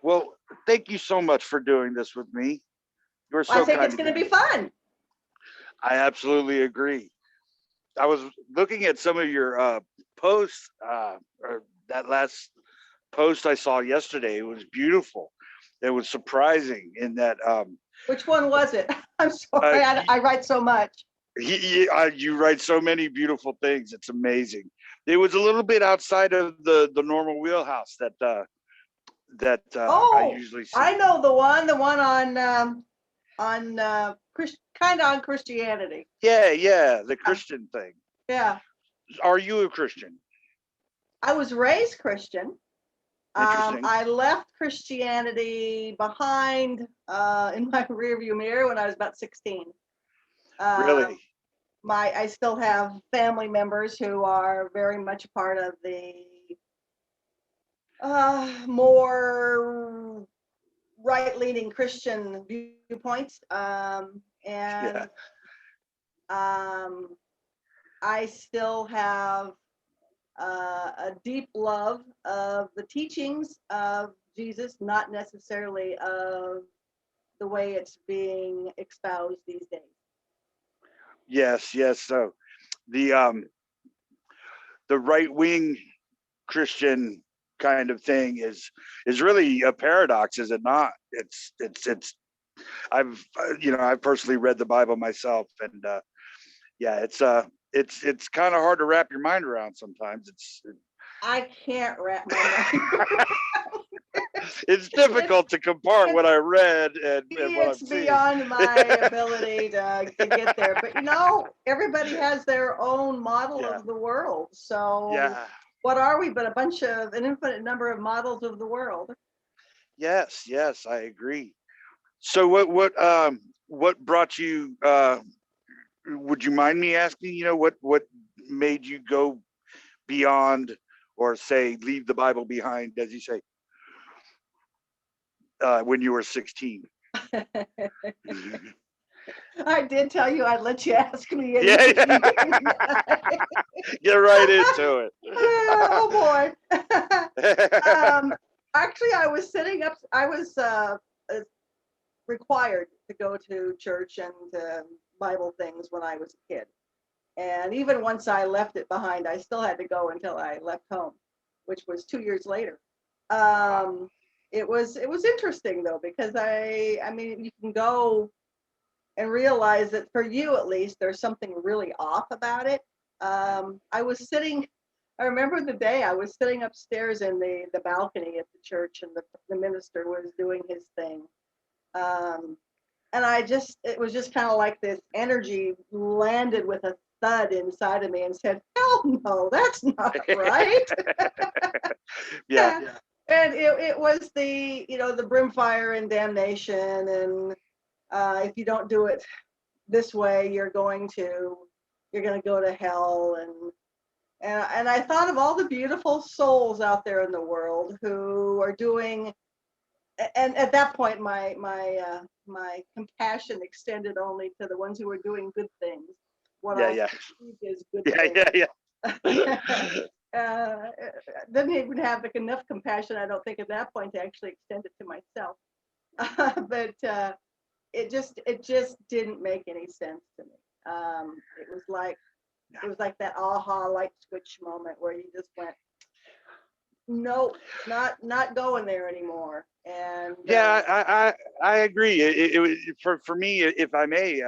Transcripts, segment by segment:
Well, thank you so much for doing this with me. You're I so think it's kind going to to be me. fun. I absolutely agree. I was looking at some of your posts, or that last post I saw yesterday. It was beautiful. It was surprising in that Which one was it? I'm sorry, uh, I write so much. you write so many beautiful things. It's amazing. It was a little bit outside of the normal wheelhouse that I Oh, usually see. I know the one on kind of on Christianity. Yeah, yeah, the Yeah, Christian thing. yeah. Are you a Christian? I was raised Christian. Interesting. I left Christianity behind in my rearview mirror when I was about 16. Really? Um, I still have family members who are very much a part of the more right-leaning Christian viewpoints, and Yeah. um, I still have a deep love of the teachings of Jesus, not necessarily of the way it's being espoused these days. Yes, yes. So the um the right wing Christian kind of thing is really a paradox, is it not? It's I've personally read the Bible myself, and yeah, it's kind of hard to wrap your mind around sometimes. I can't wrap my mind. It's it's difficult to compart what I read and what I'm it's seeing. beyond my ability to get there. But everybody has their own model Yeah, of the world. So yeah, what are we but a bunch of an infinite number of models of the world? yes, yes, I agree. So what brought you? Would you mind me asking? What made you go beyond, or say leave the Bible behind, as you say, when you were 16? I did tell you I'd let you ask me Yeah, anything. Didn't I? get right into Oh boy. it. um, Actually, I was sitting up. I was required to go to church and Bible things when I was a kid. And even once I left it behind, I still had to go until I left home, which was 2 years later. Wow. Um, it was interesting though because I mean you can go and realize that for you at least there's something really off about it. I was sitting. I remember the day I was sitting upstairs in the balcony at the church, and the minister was doing his thing. Um, and it was just kind of like this energy landed with a thud inside of me and said, "Hell no, that's not right." Yeah, Yeah. And it was the brimfire and damnation, and if you don't do it this way, you're going to go to hell, and I thought of all the beautiful souls out there in the world who are doing. And at that point, my compassion extended only to the ones who were doing good things, what yeah, I yeah, perceived as good yeah, things. yeah, uh, yeah. didn't even have enough compassion, I don't think, at that point to actually extend it to myself. But it just didn't make any sense to me. It was like that aha light switch moment where you just went, nope, not going there anymore. And Yeah, I agree. For me, if I may,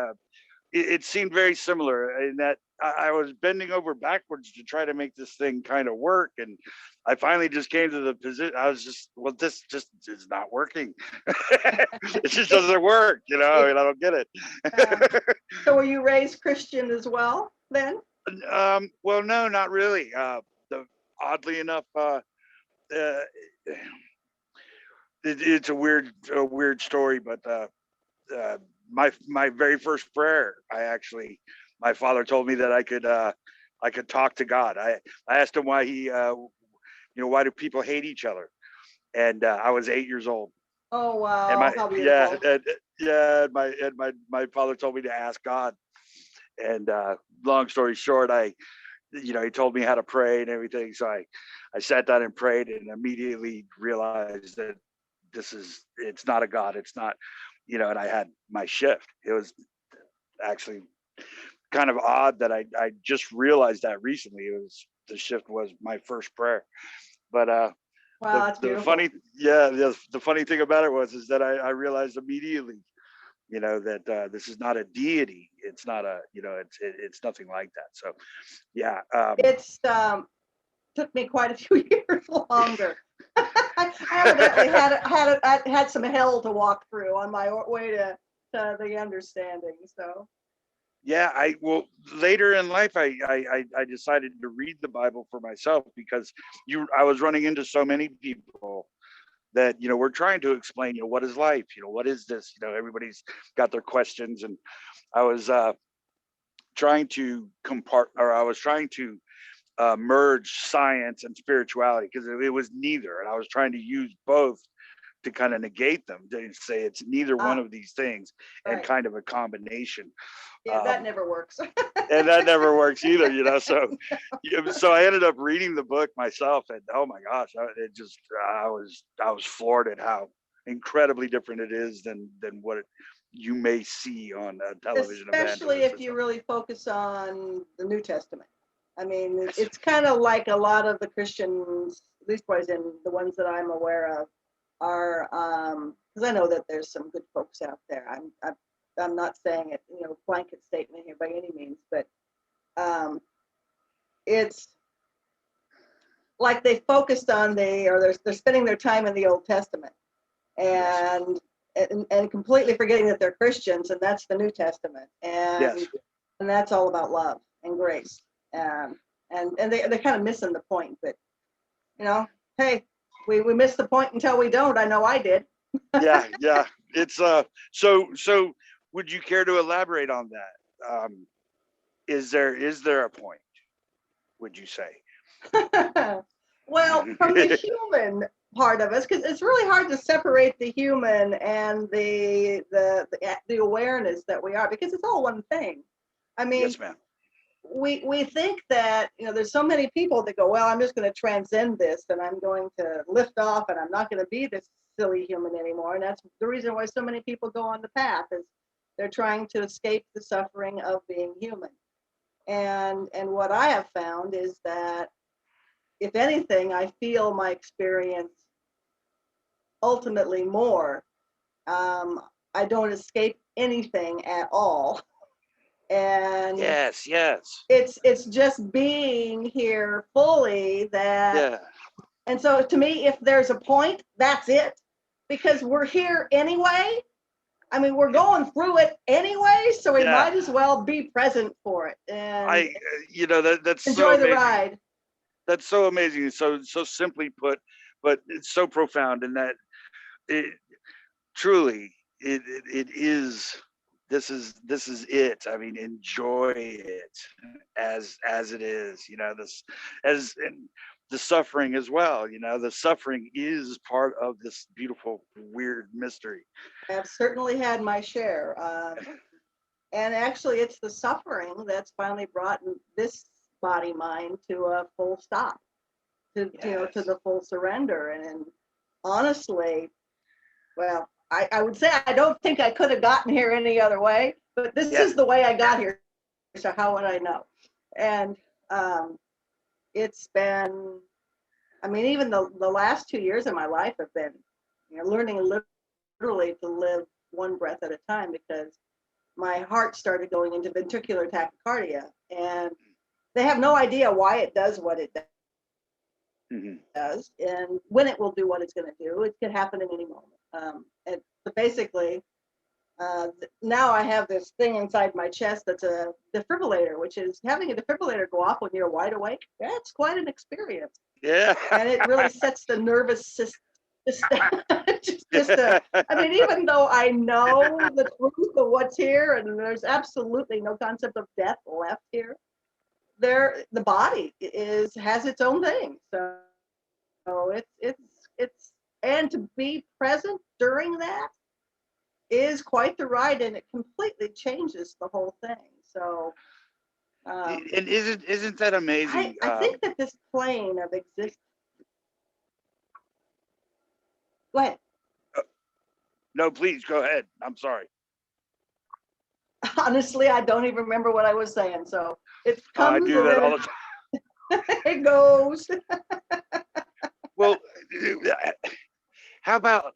it seemed very similar in that I was bending over backwards to try to make this thing kind of work, and I finally just came to the position. I was just, well, this just is not working. It just it, doesn't work, it and I don't get it. uh, so were you raised Christian as well then? Well, no, not really. Oddly enough, uh, it's a weird story, but uh, my very first prayer, my father told me that I could talk to God. I asked him why why do people hate each other, and I was 8 years old, Oh and wow, how beautiful. my father told me to ask God, and long story short, he told me how to pray and everything, so I sat down and prayed and immediately realized that it's not a God. It's not, and I had my shift. It was actually kind of odd that I just realized that recently. The shift was my first prayer. But Wow, that's the beautiful. the funny thing about it is that I realized immediately, that this is not a deity. It's not it's nothing like that. So yeah. It's took me quite a few years longer. I evidently had some hell to walk through on my way to the understanding. So Yeah, later in life I decided to read the Bible for myself, because I was running into so many people that we're trying to explain, what is life, what is this, everybody's got their questions. And I was trying to merge science and spirituality, because it was neither, and I was trying to use both to kind of negate them, to say it's neither one of these things, and right. kind of a combination. Yeah, that never works. And that never works either, so I ended up reading the book myself, and oh my gosh, I was floored at how incredibly different it is than what you may see on a television, especially if you really focus on the New Testament. I mean, it's kind of like a lot of the Christians, at least the ones that I'm aware of, are because I know that there's some good folks out there. I'm not saying it, blanket statement here by any means, but it's like they focused on they're spending their time in the Old Testament, and and completely forgetting that they're Christians, and that's the New Testament, and that's all about love and grace, and they're kind of missing the point. But hey, we miss the point until we don't. I know I did. yeah. It's so would you care to elaborate on that? Is there a point, would you say? Well, from the human part of us, because it's really hard to separate the human and the awareness that we are, because it's all one thing. I mean, yes, ma'am. We think that there's so many people that go, well, I'm just going to transcend this, and I'm going to lift off, and I'm not going to be this silly human anymore. And that's the reason why so many people go on the path, is they're trying to escape the suffering of being human. And what I have found is that, if anything, I feel my experience ultimately more. I don't escape anything at all. And yes, it's just being here fully that. And so to me, if there's a point, that's it, because we're here anyway. I mean, we're going through it anyway, so we might as well be present for it and that's enjoy so the ride. That's so amazing. So simply put, but it's so profound in that it truly it is. This is it. I mean, enjoy it as it is. This as and the suffering as well. The suffering is part of this beautiful, weird mystery. I've certainly had my share, and actually, it's the suffering that's finally brought this body mind to a full stop, to to the full surrender. And honestly, well, I would say I don't think I could have gotten here any other way, but this is the way I got here. So how would I know? And it's been, I mean, even the last 2 years of my life have been, learning literally to live one breath at a time, because my heart started going into ventricular tachycardia, and they have no idea why it does what it does, and when it will do what it's going to do. It could happen at any moment. And so basically, now I have this thing inside my chest that's a defibrillator, which is having a defibrillator go off when you're wide awake. That's quite an experience. Yeah. And it really sets the nervous system. I mean, even though I know the truth of what's here, and there's absolutely no concept of death left here, the body has its own thing. So it's and to be present during that is quite the ride, and it completely changes the whole thing. So and isn't that amazing? I think that this plane of existence. Go ahead. No, please go ahead. I'm sorry. Honestly, I don't even remember what I was saying. So it I comes do and that then all the time. it goes. Well, how about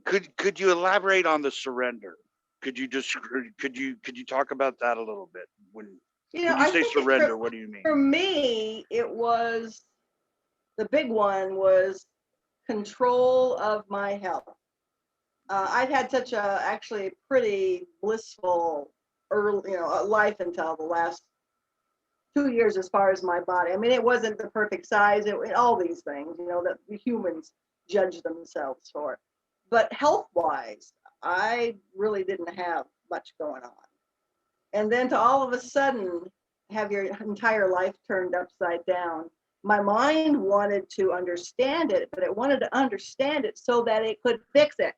could you elaborate on the surrender? Could you just could you talk about that a little bit? When you I say think surrender, what do you mean? for me, it was the big one was control of my health. I'd had such a actually pretty blissful early, life until the last 2 years as far as my body. I mean, it wasn't the perfect size. All these things, that the humans judge themselves for. But health-wise, I really didn't have much going on. And then to all of a sudden have your entire life turned upside down. My mind wanted to understand it, but it wanted to understand it so that it could fix it.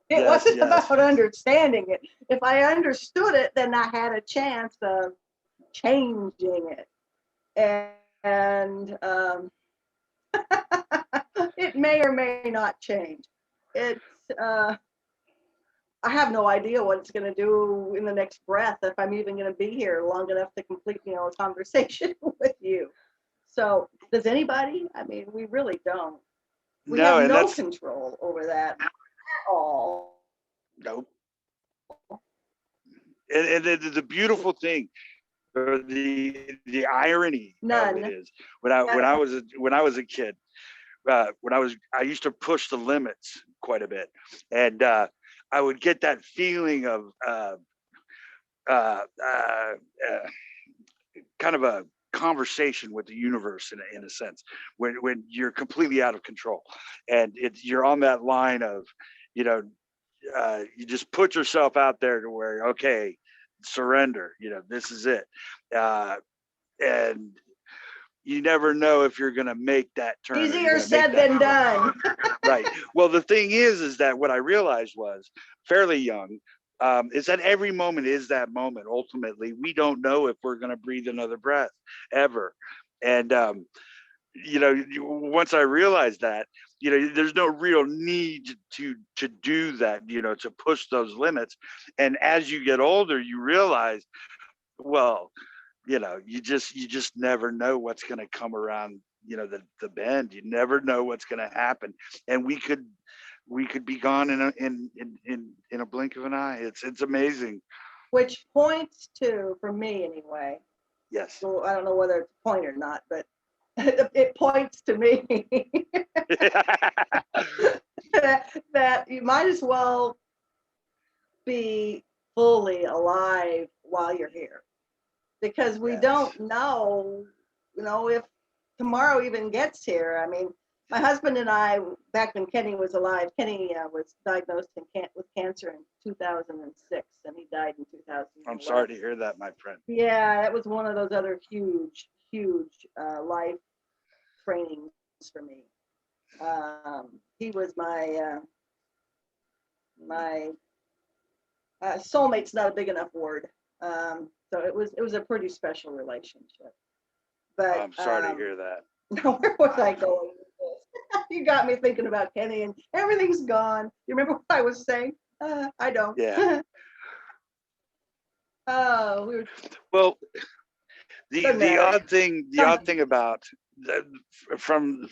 It Yes, wasn't yes. about understanding it. If I understood it, then I had a chance of changing it. And it may or may not change. It's I have no idea what it's going to do in the next breath, if I'm even going to be here long enough to complete, a conversation with you. So does anybody? I mean, we really don't. We No, have and no that's control over that at all. nope. And the beautiful thing, or the irony of it None. is, when I was a kid, I used to push the limits quite a bit, and I would get that feeling of uh, uh, uh, kind of a conversation with the universe in a sense, when you're completely out of control, and you're on that line of, you know, you just put yourself out there to where, okay, surrender, this is it, uh, and you never know if you're going to make that turn, or you're Easier going to make said that than done. right. Well, the thing is that what I realized was fairly young, is that every moment is that moment. Ultimately, we don't know if we're going to breathe another breath ever. And, once I realized that, there's no real need to do that, to push those limits. And as you get older, you realize, well, you just never know what's going to come around, the bend. You never know what's going to happen, and we could be gone in a blink of an eye. It's amazing. Which points to, for me anyway, Yes. so I don't know whether it's a point or not, but it points to me that you might as well be fully alive while you're here, because we Yes. don't know, if tomorrow even gets here. I mean, my husband and I, back when Kenny was alive, Kenny was diagnosed with cancer in 2006, and he died in 2011. I'm sorry to hear that, my friend. Yeah, that was one of those other huge, huge life trainings for me. He was my soulmate's not a big enough word. So it was a pretty special relationship. But I'm sorry to hear that. now where was I going with this? You got me thinking about Kenny, and everything's gone. You remember what I was saying? I don't. Yeah. Oh, we were. Well, the Doesn't the matter. odd thing about from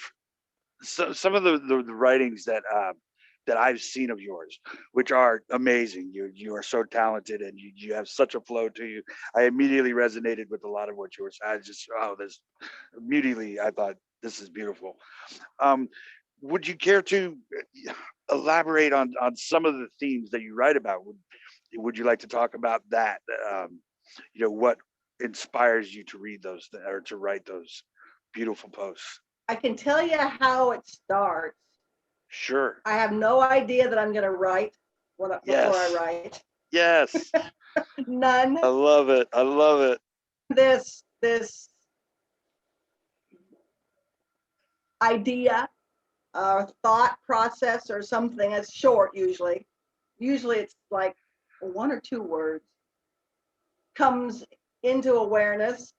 some of the writings that I've seen of yours, which are amazing. You are so talented, and you have such a flow to you. I immediately resonated with a lot of what you were saying. This immediately I thought, this is beautiful. Um, would you care to elaborate on some of the themes that you write about? Would you like to talk about that? What inspires you to read those or to write those beautiful posts? I can tell you how it starts. Sure. I have no idea that I'm going to write before I Yes. write. Yes. None. I love it. I love it. This idea or thought process or something that's short usually. Usually it's like one or two words comes into awareness,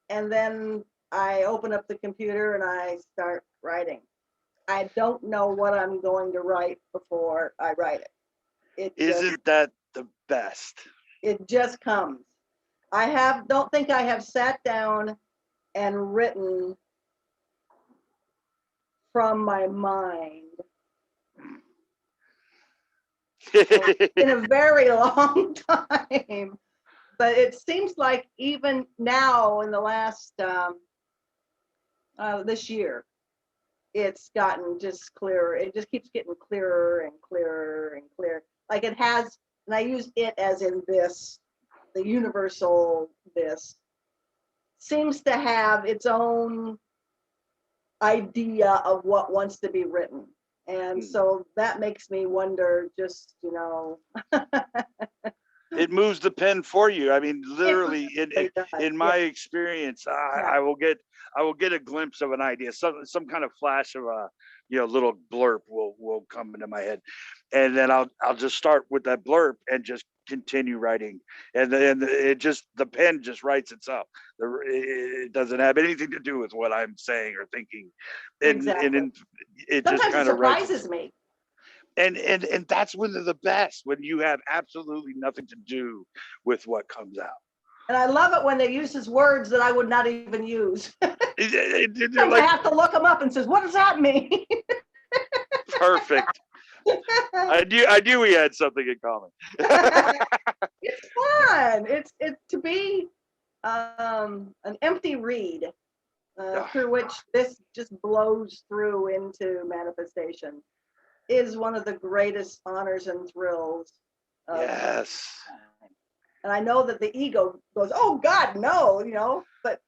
and then I open up the computer and I start writing. I don't know what I'm going to write before I write it. Isn't that the best? It just comes. Don't think I have sat down and written from my mind in a very long time. But it seems like even now in the last this year, it's gotten just clearer. It just keeps getting clearer and clearer and clearer. Like it has, and I use it as in this, the universal this, seems to have its own idea of what wants to be written. And so that makes me wonder, just, It moves the pen for you. I mean, literally, in my experience, I will get a glimpse of an idea, some kind of flash of a little blurb will come into my head, and then I'll just start with that blurb and just continue writing, and then the pen just writes itself. It doesn't have anything to do with what I'm saying or thinking, and it sometimes just kind it of surprises me. And that's when they're the best, when you have absolutely nothing to do with what comes out. And I love it when they use words that I would not even use. I have to look them up and says, what does that mean? Perfect. I knew we had something in common. It's fun. It's to be an empty reed through which this just blows through into manifestation is one of the greatest honors and thrills. Yes. And I know that the ego goes, oh God, no, but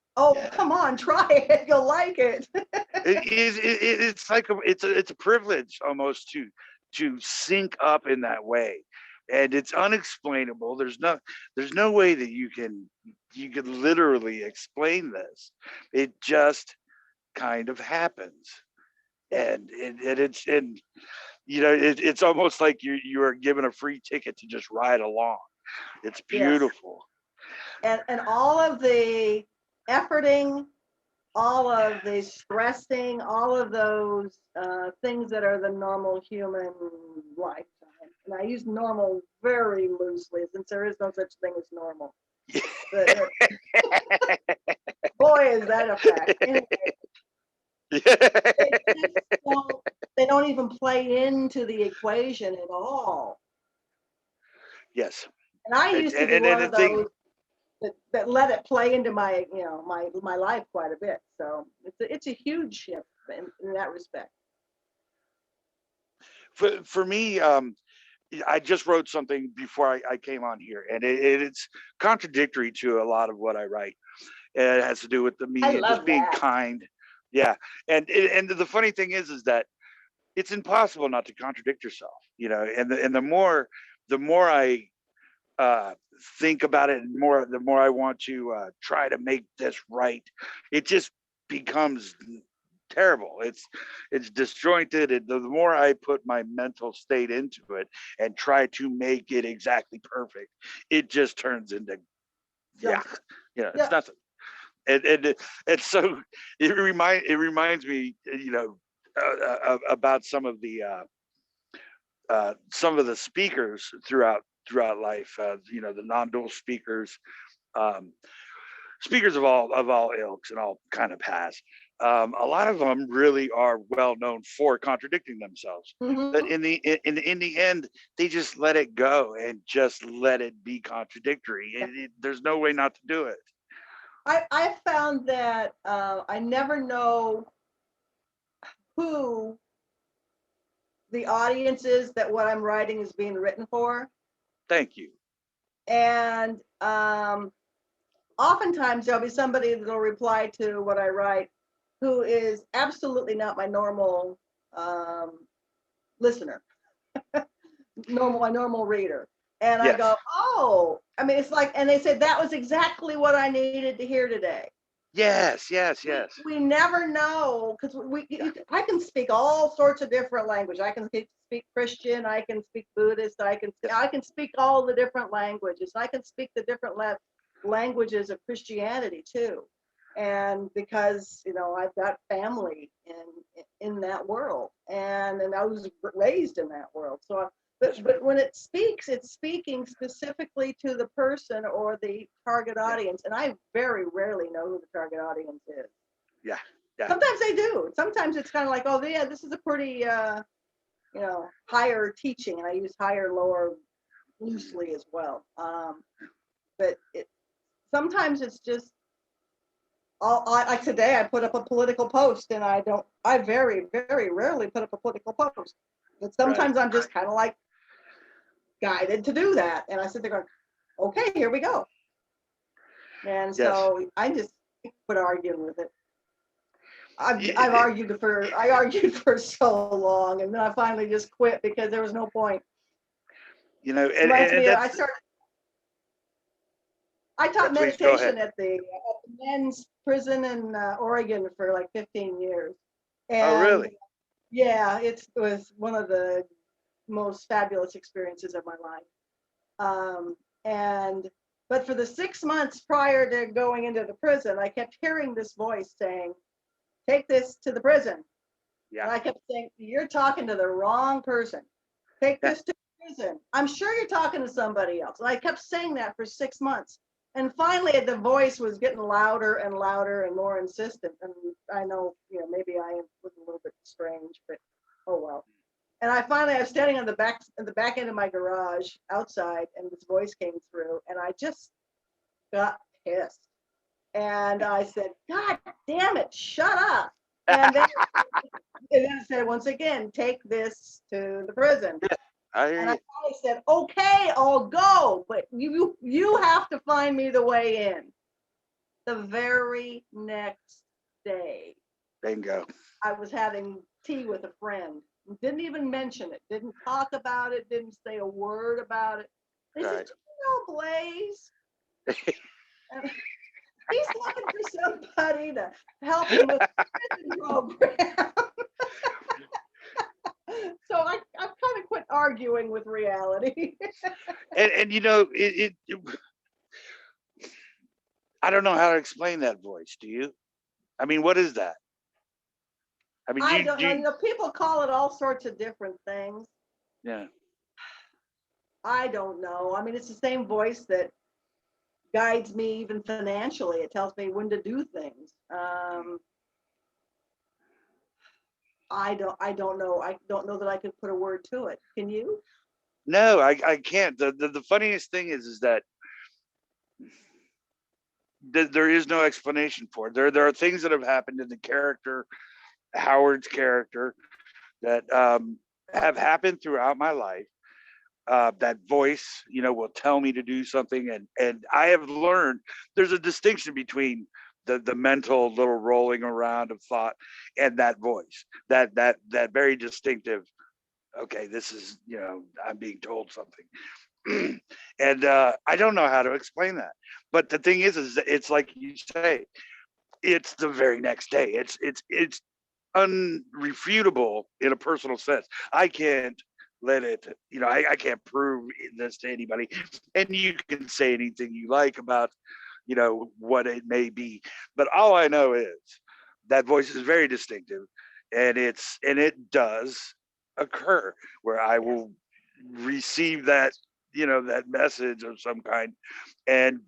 come on, try it. You'll like it. It's like it's a privilege almost to sync up in that way, and it's unexplainable. There's no way that you can literally explain this. It just kind of happens, and it's almost like you are given a free ticket to just ride along. It's beautiful. Yes. And all of the efforting, all of the stressing, all of those things that are the normal human lifetime. And I use normal very loosely, since there is no such thing as normal. Boy, is that a fact. Anyway, they don't even play into the equation at all. Yes. And I used to be one of those that let it play into my my life quite a bit. So it's a huge shift in that respect. For me, I just wrote something before I came on here, and it's contradictory to a lot of what I write. And it has to do with the media just being kind. Yeah. And the funny thing is that it's impossible not to contradict yourself, and the more I think about it, and the more I want to try to make this right, it just becomes terrible. It's disjointed, and the more I put my mental state into it and try to make it exactly perfect, it just turns into it's nothing. And so it reminds me, about some of the speakers throughout life. The non-dual speakers, speakers of all ilks and all kind of paths. A lot of them really are well known for contradicting themselves. Mm-hmm. But in the end, they just let it go and just let it be contradictory. There's no way not to do it. I found that I never know who the audience is that what I'm writing is being written for. Thank you. And oftentimes there'll be somebody that'll reply to what I write who is absolutely not my normal listener, my normal reader. And I go, oh, I mean, it's like, and they said that was exactly what I needed to hear today. Yes. We never know, because I can speak all sorts of different language. I can speak Christian, I can speak Buddhist, I can speak all the different languages. I can speak the different languages of Christianity too. And because I've got family in that world, and I was raised in that world, so but when it speaks, it's speaking specifically to the person or the target audience. And I very rarely know who the target audience is. Yeah. Yeah. Sometimes they do. Sometimes it's kind of like, oh, yeah, this is a pretty, higher teaching. And I use higher, lower loosely as well. But sometimes it's just, like today, I put up a political post, and I very, very rarely put up a political post. But sometimes I'm just kind of like guided to do that. And I sit there going, okay, here we go. And so I just quit arguing with it. I argued for so long, and then I finally just quit because there was no point. You know, I taught meditation at the men's prison in Oregon for like 15 years. And oh, really? Yeah, it was one of the most fabulous experiences of my life. But for the 6 months prior to going into the prison, I kept hearing this voice saying, take this to the prison. Yeah. And I kept saying, you're talking to the wrong person. Take this to prison. I'm sure you're talking to somebody else. And I kept saying that for 6 months. And finally, the voice was getting louder and louder and more insistent. And I know, maybe I was a little bit strange, but oh well. And I was standing on the back end of my garage outside, and this voice came through, and I just got pissed. And I said, God damn it, shut up. And then it said once again, take this to the prison. I finally said, okay, I'll go, but you have to find me the way in. The very next day, bingo, I was having tea with a friend. Didn't even mention it. Didn't talk about it. Didn't say a word about it. They said, do you know Blaze? And he's looking for somebody to help him with the prison program. So I've kind of quit arguing with reality. and I don't know how to explain that voice. Do you? I mean, what is that? I mean, I don't know. People call it all sorts of different things. Yeah. I don't know. I mean, it's the same voice that guides me even financially. It tells me when to do things. I don't know. I don't know that I could put a word to it. Can you? No, I can't. The funniest thing is that there is no explanation for it. There are things that have happened in the character, Howard's character, that have happened throughout my life. That voice, will tell me to do something, and I have learned there's a distinction between the mental little rolling around of thought and that voice, that very distinctive. Okay, this is, I'm being told something, and I don't know how to explain that. But the thing is it's like you say, it's the very next day. It's unrefutable in a personal sense. I can't let it, I can't prove this to anybody. And you can say anything you like about, what it may be. But all I know is that voice is very distinctive, and it does occur where I will receive that, that message of some kind and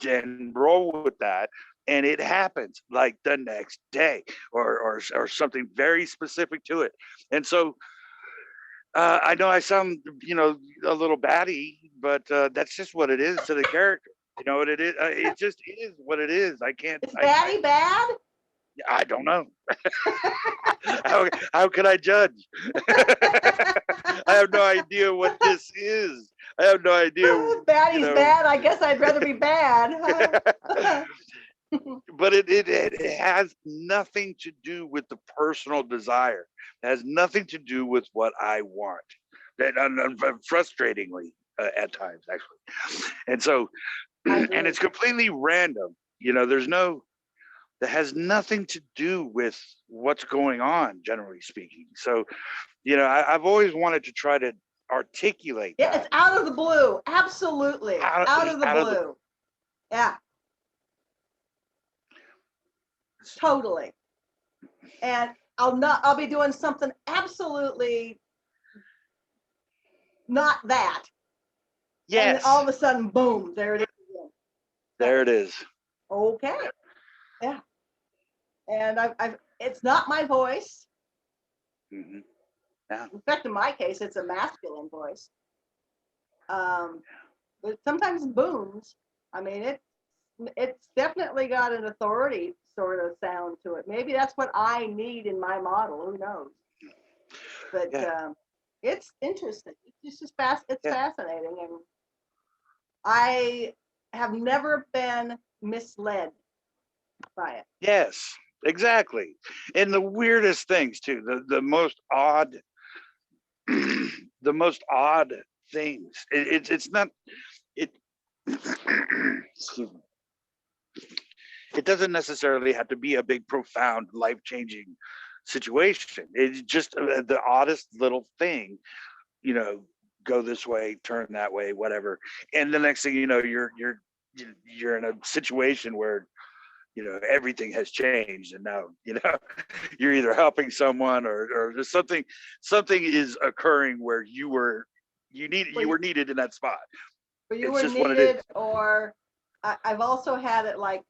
roll with that. And it happens like the next day or something very specific to it. And so I know I sound, a little batty, but that's just what it is to the character. You know what it is? It just is what it is. I can't. Is batty bad? I don't know. How can I judge? I have no idea what this is. I have no idea. Batty's bad. I guess I'd rather be bad. But it has nothing to do with the personal desire. It has nothing to do with what I want. That frustratingly at times, actually. And so, and it's completely random. That has nothing to do with what's going on, generally speaking. So, I've always wanted to try to articulate that. It's out of the blue. Absolutely. Out of the blue. Yeah. Totally. And I'll be doing something absolutely not that. Yes. And all of a sudden, boom, there it is again. There it is. Okay. Yeah. And it's not my voice. Mm-hmm. Yeah. In fact, in my case, it's a masculine voice. But sometimes booms. I mean, it's definitely got an authority sort of sound to it. Maybe that's what I need in my model. Who knows? But it's interesting. It's just It's fascinating, and I have never been misled by it. Yes, exactly. And the weirdest things too, the most odd, the most odd things. It's not it. Excuse me. It doesn't necessarily have to be a big, profound, life-changing situation. It's just the oddest little thing, you know, go this way, turn that way, whatever. And the next thing you know, you're in a situation where, you know, everything has changed, and now, you know, you're either helping someone or there's something is occurring where you were needed in that spot. But you It's were just what it is. needed, or I've also had it like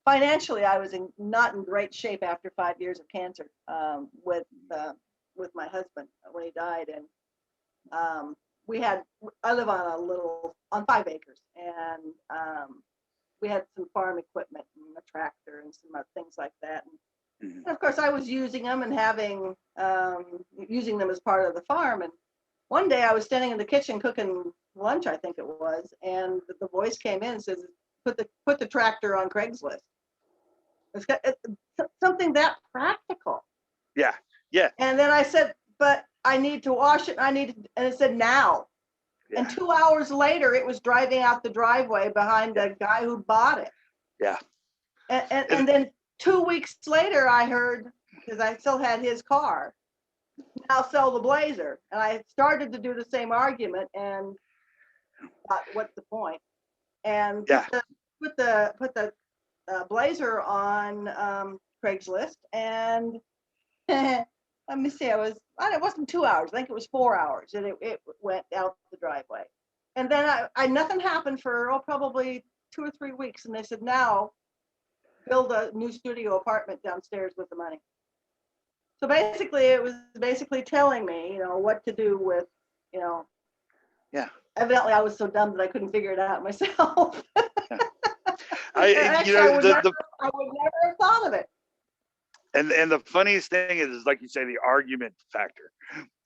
financially, I was not in great shape after 5 years of cancer with my husband when he died, and I live on 5 acres, and we had some farm equipment and a tractor and some other things like that. And of course, I was using them and using them as part of the farm. And one day I was standing in the kitchen cooking lunch, I think it was, and the voice came in and says, put the tractor on Craigslist. It's something that practical. Yeah. And then I said, but I need to wash it. And it said now. Yeah. And 2 hours later, it was driving out the driveway behind the guy who bought it. Yeah. And then 2 weeks later, I heard, because I still had his car, now sell the Blazer. And I started to do the same argument and thought, what's the point? And put the Blazer on Craigslist, and let me see, it wasn't 2 hours, I think it was 4 hours, and it went out the driveway. And then nothing happened for probably 2 or 3 weeks, and they said, now build a new studio apartment downstairs with the money. So basically, it was telling me, you know, what to do with, you know. Yeah. Evidently, I was so dumb that I couldn't figure it out myself. I would never have thought of it. And the funniest thing is, like you say, the argument factor.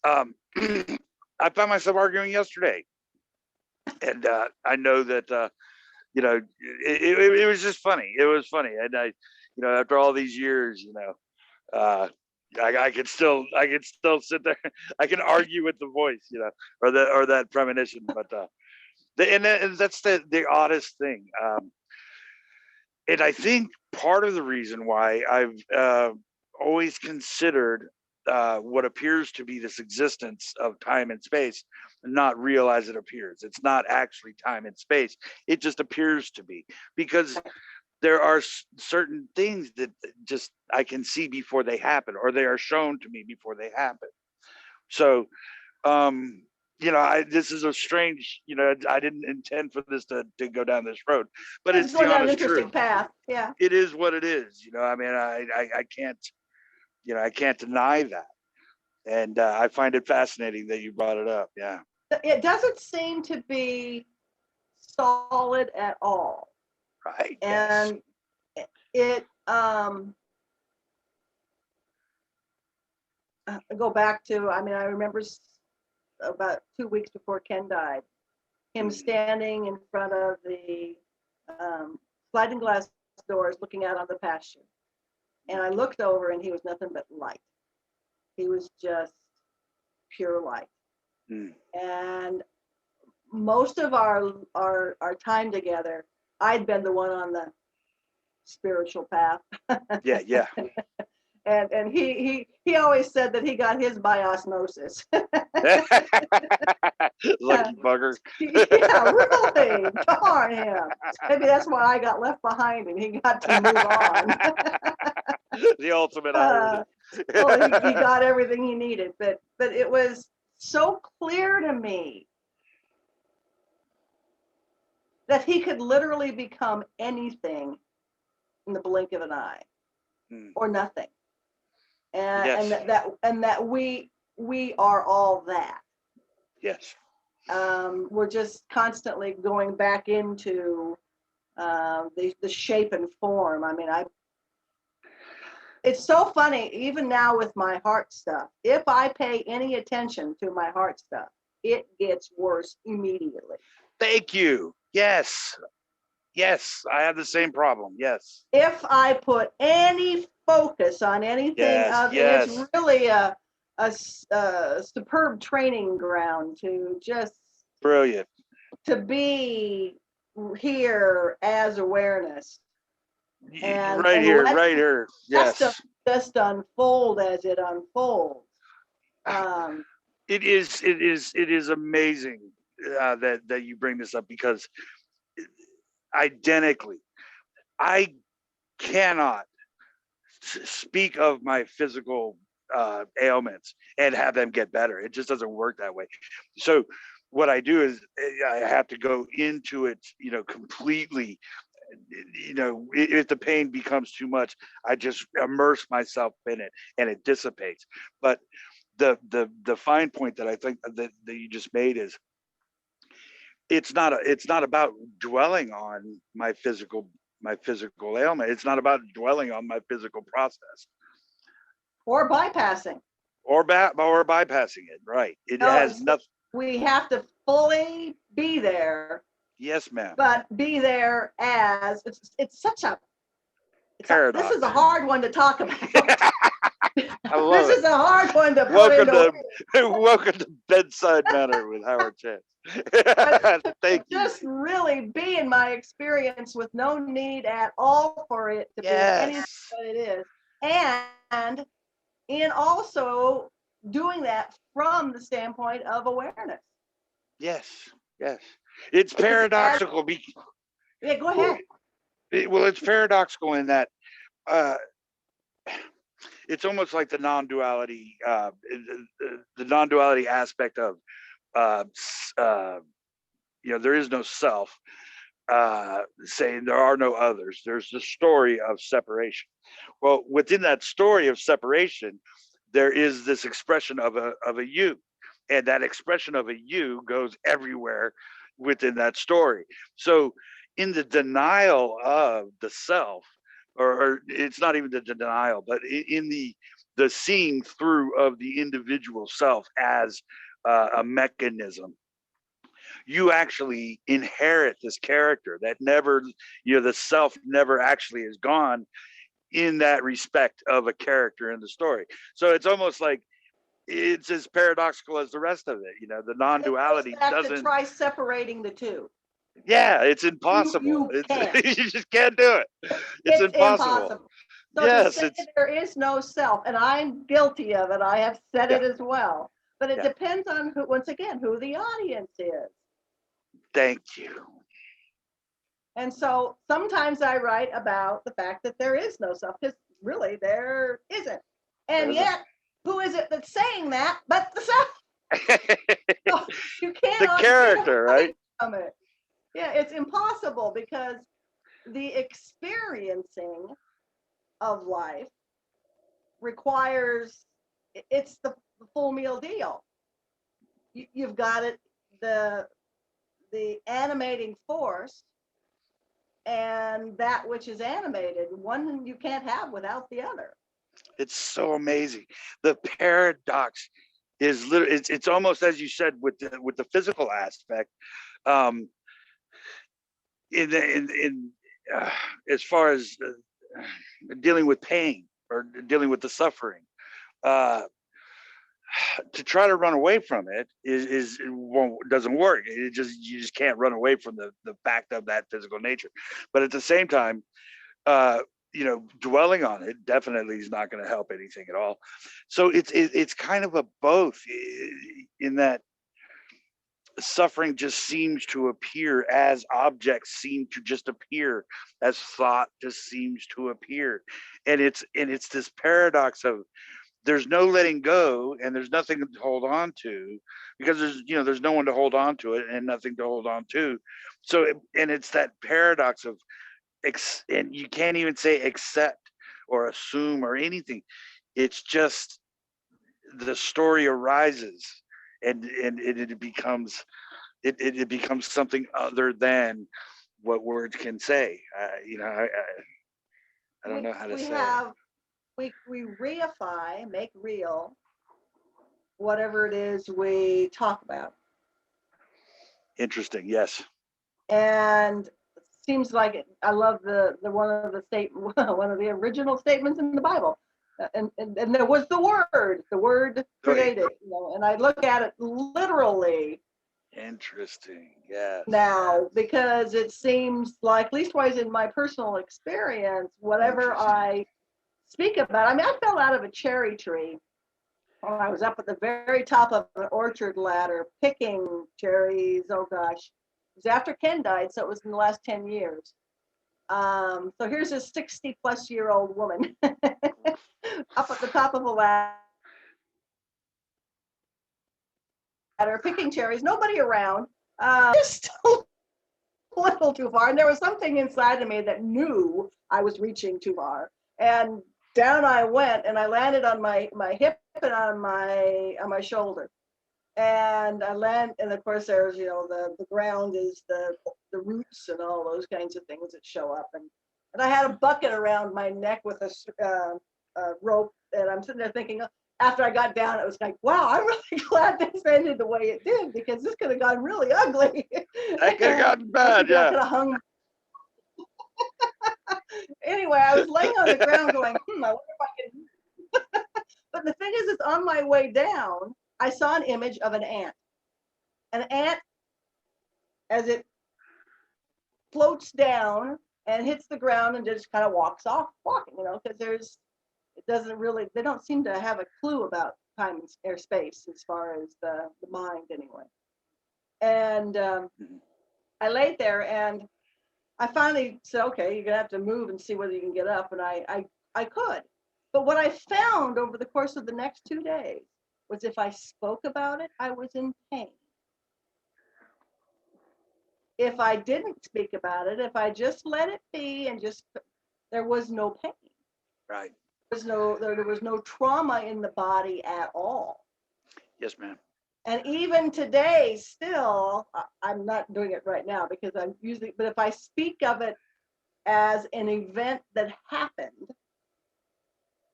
I found myself arguing yesterday, and I know that you know, it was just funny. It was funny, and I, you know, after all these years, you know, I could still sit there. I can argue with the voice, you know, or that premonition. But and that's the oddest thing. And I think part of the reason why I've always considered what appears to be this existence of time and space, not realize it appears. It's not actually time and space. It just appears to be, because there are certain things that just I can see before they happen, or they are shown to me before they happen. So, you know, this is a strange, you know, I didn't intend for this to go down this road, but it's the honest truth. Path. Yeah. It is what it is. You know, I mean, I can't, you know, I can't deny that. And I find it fascinating that you brought it up. Yeah. It doesn't seem to be solid at all. Right. And it go back to, I mean, I remember about 2 weeks before Ken died, him standing in front of the sliding glass doors looking out on the pasture. And I looked over, and he was nothing but light. He was just pure light. And most of our time together, I'd been the one on the spiritual path. Yeah. And he always said that he got his by osmosis. Lucky bugger. Yeah, really. Darn him. Maybe that's why I got left behind and he got to move on. The ultimate irony. Well, he got everything he needed, but it was so clear to me that he could literally become anything in the blink of an eye, or nothing, and Yes. that we are all that. Yes. We're just constantly going back into the shape and form. I mean, it's so funny, even now with my heart stuff. If I pay any attention to my heart stuff, it gets worse immediately. Thank you. Yes. Yes. I have the same problem. Yes. If I put any focus on anything, Yes. and it's Yes. really a superb training ground to just Brilliant. to be here as awareness, and Right here. let Right here. just Yes. just unfold as it unfolds. It is. It is. It is amazing that you bring this up, because identically, I cannot speak of my physical ailments and have them get better. It just doesn't work that way. So what I do is I have to go into it, completely. If the pain becomes too much, I just immerse myself in it and it dissipates. But the fine point that I think that you just made is, it's not about dwelling on my physical ailment. It's not about dwelling on my physical process, Or bypassing. or bypassing it. Right. It No, has nothing. we have to fully be there, Yes, ma'am. but be there as it's such a Paradox. this is a hard one to talk about. I love This it. is a hard one to put Welcome into to welcome to Bedside Manner with Howard Chance. Thank you. just really be in my experience with no need at all for it to be anything Yes. that it is. And in also doing that from the standpoint of awareness. Yes. Yes. It's Because paradoxical. Yeah, go ahead. Well, it's paradoxical in that it's almost like the non-duality, the non-duality aspect of, there is no self, saying there are no others. There's the story of separation. Well, within that story of separation, there is this expression of a you, and that expression of a you goes everywhere within that story. So, in the denial of the self, or it's not even the denial, but in the seeing through of the individual self as a mechanism, you actually inherit this character that never, the self never actually is gone in that respect of a character in the story. So it's almost like it's as paradoxical as the rest of it. The non-duality doesn't. To try separating the two. Yeah, it's impossible. You can't. You just can't do it. It's impossible. So yes, to say there is no self, and I'm guilty of it, I have said it as well. But it depends on who, once again, who the audience is. Thank you. And so sometimes I write about the fact that there is no self, because really there isn't. And yet, who is it that's saying that but the self? So you can't the character, right? From it. Yeah, it's impossible, because the experiencing of life requires, it's the full meal deal. You've got it, the animating force and that which is animated. One you can't have without the other. It's so amazing. The paradox is literally, it's almost as you said with the physical aspect. In as far as dealing with pain or dealing with the suffering, to try to run away from it doesn't work. You just can't run away from the fact of that physical nature. But at the same time, dwelling on it definitely is not going to help anything at all. So it's kind of a both, in that suffering just seems to appear as objects seem to just appear, as thought just seems to appear, and it's this paradox of there's no letting go, and there's nothing to hold on to, because there's no one to hold on to it and nothing to hold on to. So and it's that paradox of and you can't even say accept or assume or anything. It's just the story arises, and it becomes it becomes something other than what words can say. I don't know how to say it. We reify, make real whatever it is we talk about. Interesting. Yes. And it seems like I love the one of the original statements in the Bible. And there was the word created, and I look at it literally. Interesting. Yes. Now, because it seems like, leastwise in my personal experience, whatever I speak about, I mean, I fell out of a cherry tree when I was up at the very top of an orchard ladder picking cherries. Oh gosh, it was after Ken died, so it was in the last 10 years. So here's a 60-plus-year-old woman up at the top of a ladder picking cherries, nobody around, just a little too far. And there was something inside of me that knew I was reaching too far. And down I went, and I landed on my hip and on my shoulder. And I land, and of course there's, the ground is the roots and all those kinds of things that show up. And I had a bucket around my neck with a rope, and I'm sitting there thinking, after I got down, it was like, wow, I'm really glad this ended the way it did, because this could have gone really ugly. That could have gotten bad, yeah. I could have hung. Anyway, I was laying on the ground going, I wonder if I can. But the thing is, it's on my way down, I saw an image of an ant. An ant, as it floats down and hits the ground and just kind of walks off walking, because they don't seem to have a clue about time and space as far as the mind anyway. And I laid there, and I finally said, okay, you're gonna have to move and see whether you can get up. And I could. But what I found over the course of the next 2 days was, if I spoke about it, I was in pain. If I didn't speak about it, if I just let it be and there was no pain. Right. There was no trauma in the body at all. Yes, ma'am. And even today, still, I'm not doing it right now because I'm usually, but if I speak of it as an event that happened,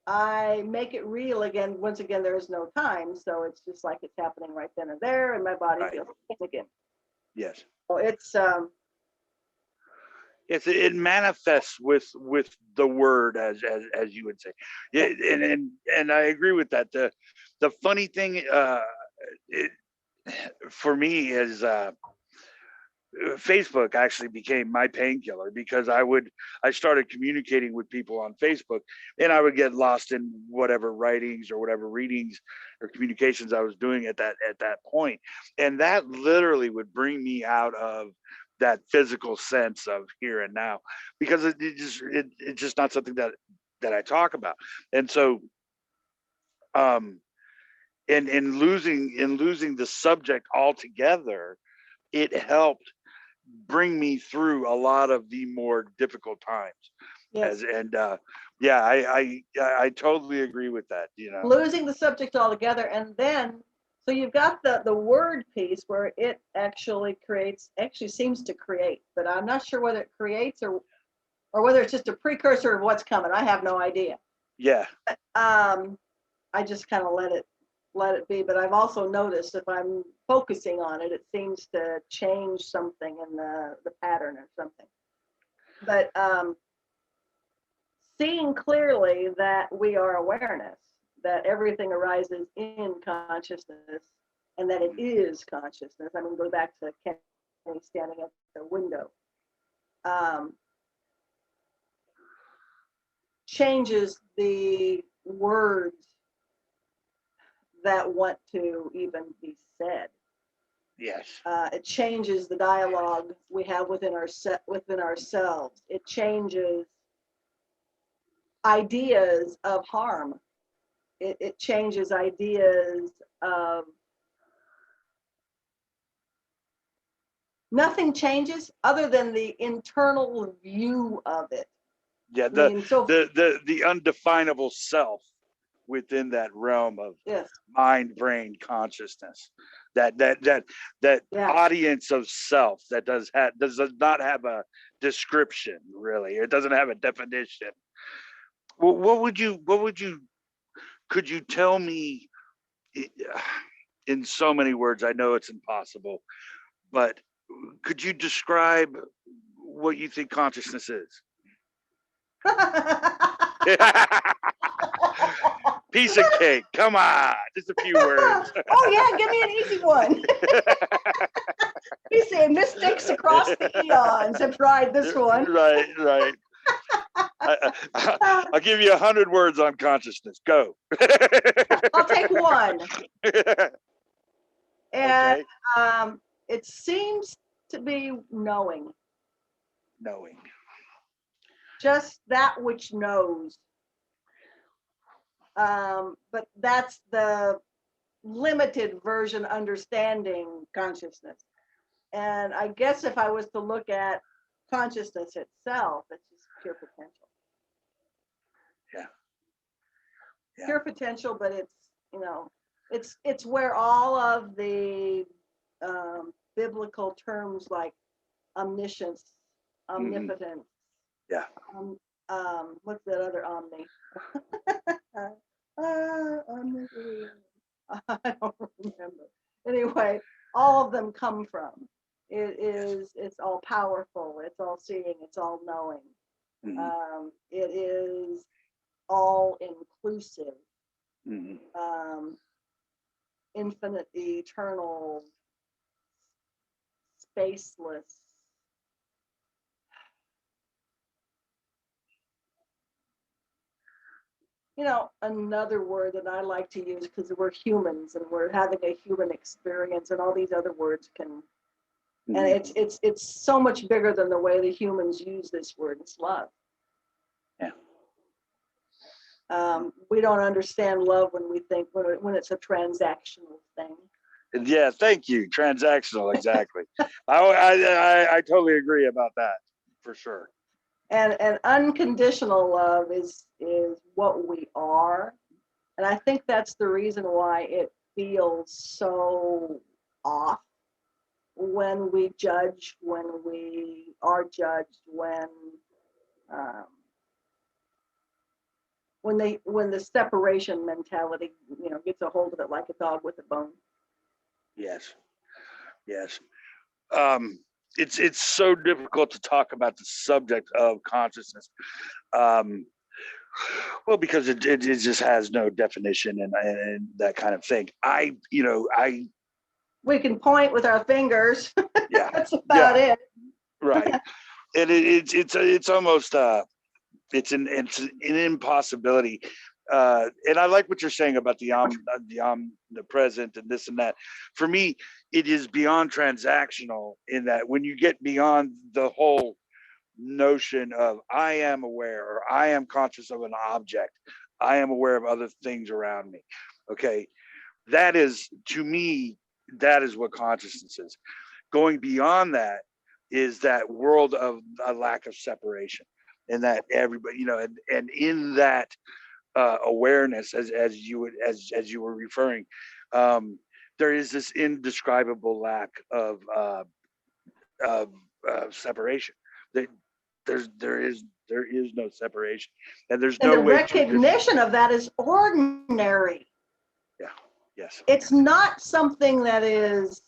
I make it real again. Once again, there is no time, so it's just like it's happening right then and there, and my body feels it again. Yes. So it's yes, it manifests with the word, as you would say. Yeah, and I agree with that. The funny thing for me is Facebook actually became my painkiller, because I started communicating with people on Facebook, and I would get lost in whatever writings or whatever readings or communications I was doing at that point. And that literally would bring me out of that physical sense of here and now, because it's just not something that I talk about. And so in losing the subject altogether, it helped bring me through a lot of the more difficult times. yes. Yeah, I totally agree with that. Losing the subject altogether, and then so you've got the word piece where it actually seems to create, but I'm not sure whether it creates or whether it's just a precursor of what's coming. I have no idea. Yeah. I just kind of let it be, but I've also noticed if I'm focusing on it, it seems to change something in the pattern or something. But seeing clearly that we are awareness, that everything arises in consciousness, and that it is consciousness. I'm going to go back to Kenny standing at the window. Changes the words that want to even be said. Yes. It changes the dialogue we have within ourselves. It changes ideas of harm. it changes ideas of, nothing changes other than the internal view of it. Yeah, I mean, so the undefinable self within that realm of yes, mind, brain, consciousness. That yeah. audience of self that does not have a description, really. It doesn't have a definition. Well, what would you could you tell me in so many words? I know it's impossible, but could you describe what you think consciousness is? Piece of cake. Come on, just a few words. Oh yeah, give me an easy one. He said mystics across the eons have tried this one. Right. I'll give you 100 words on consciousness. Go. I'll take one. And Okay. it seems to be knowing. Knowing. Just that which knows. But that's the limited version understanding consciousness. And I guess if I was to look at consciousness itself, it's just pure potential. Yeah. Pure potential, but it's, you know, it's where all of the biblical terms like omniscience, omnipotence, Yeah. what's that other omni? I don't remember. Anyway, all of them come from. It's all powerful, it's all seeing, it's all knowing. It is all inclusive, infinite, eternal, spaceless. You know, another word that I like to use because we're humans and we're having a human experience, and all these other words can, and it's so much bigger than the way the humans use this word. It's love. Yeah. We don't understand love when we think when it's a transactional thing. Yeah, thank you. Transactional, exactly. I totally agree about that, for sure. And unconditional love is what we are, and I think that's the reason why it feels so off when we judge, when we are judged, when the separation mentality, you know, gets a hold of it like a dog with a bone. Yes. It's so difficult to talk about the subject of consciousness. Well, because it just has no definition and that kind of thing. We can point with our fingers. Yeah. That's about it. Right. And it's almost it's an impossibility. And I like what you're saying about the omnipresent and this and that. For me, it is beyond transactional in that when you get beyond the whole notion of I am aware or I am conscious of an object, I am aware of other things around me. Okay. That is, to me, that is what consciousness is. Going beyond that is that world of a lack of separation, and that everybody, you know, and in that awareness, as you were referring, there is this indescribable lack of separation. There is no separation, and there's And no the way to recognition of that is ordinary. Yeah. Yes. It's not something that is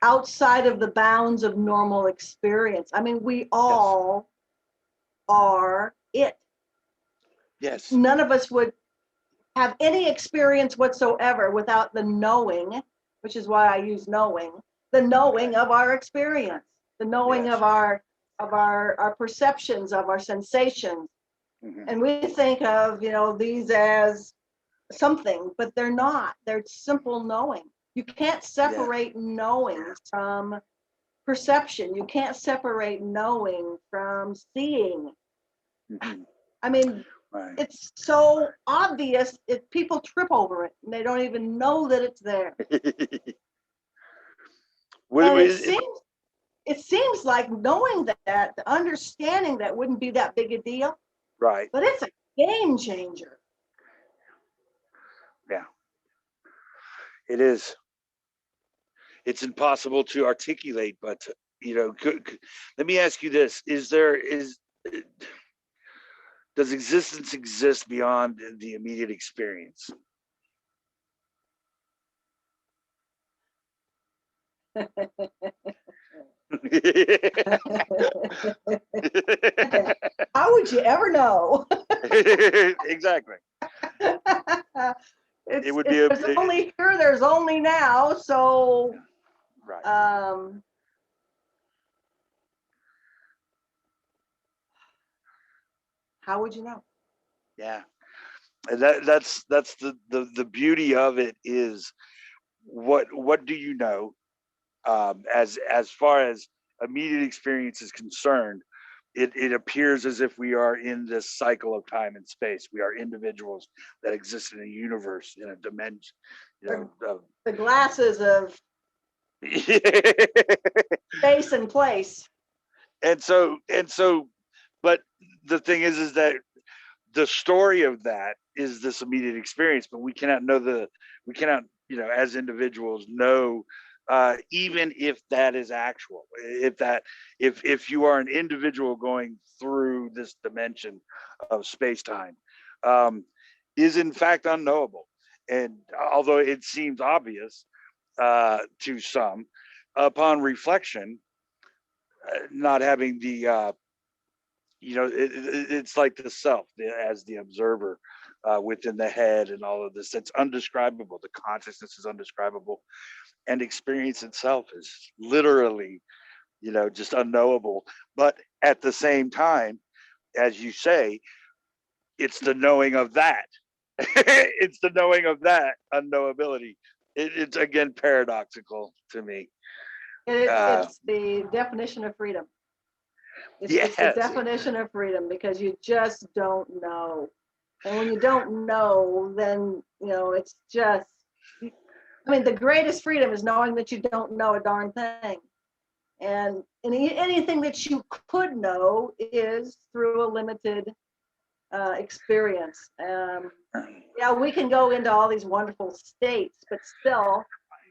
outside of the bounds of normal experience. I mean, we all are it. Yes. None of us would have any experience whatsoever without the knowing, which is why I use knowing, the knowing of our experience, the knowing of our perceptions, of our sensations. And we think of, you know, these as something, but they're not. They're simple knowing. You can't separate knowing from perception. You can't separate knowing from seeing. I mean, it's so obvious if people trip over it and they don't even know that it's there. And it seems like knowing that, understanding that wouldn't be that big a deal. Right. But it's a game changer. Yeah. It is. It's impossible to articulate, but let me ask you this: does existence exist beyond the immediate experience? How would you ever know? Exactly. It would be there's only here, there's only now. So, right. How would you know? Yeah, and that's the beauty of it is what do you know? As far as immediate experience is concerned, it appears as if we are in this cycle of time and space. We are individuals that exist in a universe, in a dimension. The glasses of space and place. And so, but the thing is that the story of that is this immediate experience, but we cannot as individuals know, even if that is actual, if you are an individual going through this dimension of space-time, is in fact unknowable. And although it seems obvious to some, upon reflection, not having the it's like the self as the observer within the head and all of this. It's undescribable. The consciousness is undescribable, and experience itself is literally, just unknowable. But at the same time, as you say, it's the knowing of that. It's the knowing of that unknowability. It's again paradoxical to me. It's the definition of freedom. It's the definition of freedom, because you just don't know. And when you don't know, then, it's just, the greatest freedom is knowing that you don't know a darn thing. And anything that you could know is through a limited experience. We can go into all these wonderful states, but still,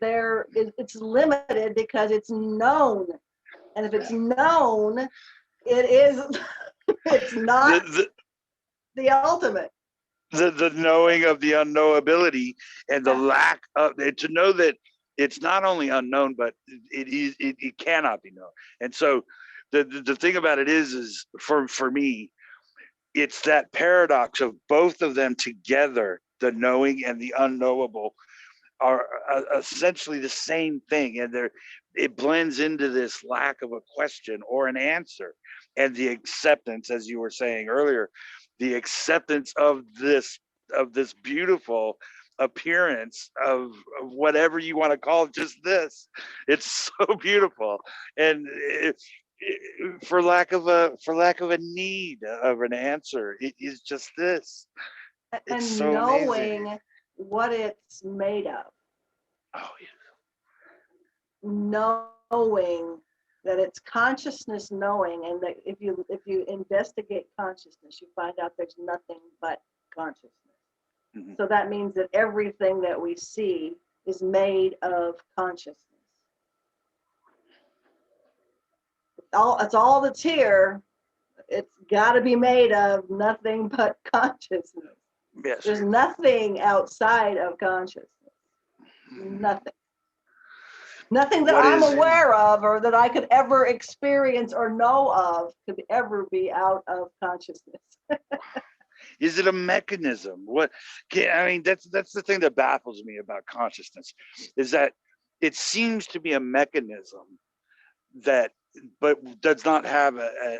it's limited because it's known. And if it's known, it's not the ultimate. The knowing of the unknowability and the lack of to know that it's not only unknown, but it cannot be known. And so the thing about it is for me, it's that paradox of both of them together, the knowing and the unknowable, are essentially the same thing, and it blends into this lack of a question or an answer, and the acceptance, as you were saying earlier, the acceptance of this beautiful appearance of whatever you want to call it, just this. It's so beautiful, and for lack of a need of an answer, it is just this. And so knowing amazing. What it's made of. Oh yeah. Knowing that it's consciousness knowing, and that if you investigate consciousness, you find out there's nothing but consciousness. Mm-hmm. So that means that everything that we see is made of consciousness. It's all that's here. It's got to be made of nothing but consciousness. Yes. There's nothing outside of consciousness. Nothing. Nothing that I'm aware of or that I could ever experience or know of could ever be out of consciousness. Is it a mechanism? That's the thing that baffles me about consciousness, is that it seems to be a mechanism but does not have a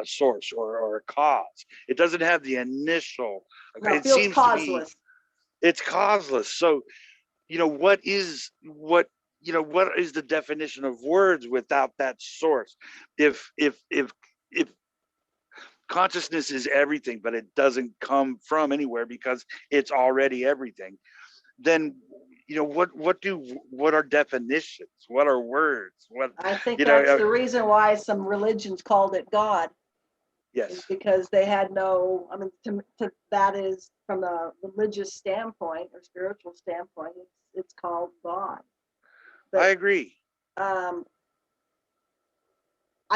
source or a cause. It doesn't have the initial. No, it feels causeless. It's causeless. So, what is the definition of words without that source? If consciousness is everything, but it doesn't come from anywhere because it's already everything, then what are definitions? What are words? What I think you that's know? the reason why some religions called it God, is Yes, because they had no, I mean, that is from a religious standpoint or spiritual standpoint, it's called God. I But agree. I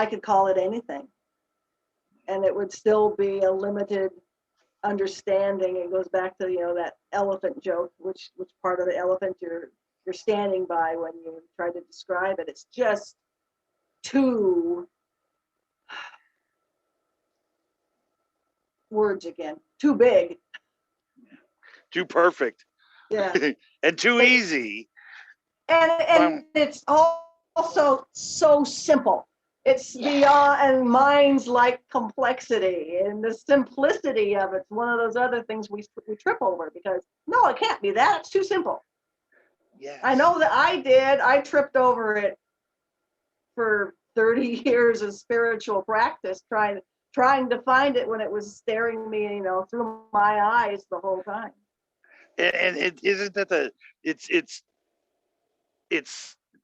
could call it anything, and it would still be a limited understanding. It goes back to that elephant joke, which part of the elephant you're standing by when you try to describe it. It's just too words again, too big. Too perfect. Yeah. And too easy. And it's also so simple. It's beyond, and minds like complexity, and the simplicity of it's one of those other things we trip over, because no, it can't be that. It's too simple. Yes. I know that I did. I tripped over it for 30 years of spiritual practice, trying to find it when it was staring me, through my eyes the whole time. And it isn't that it's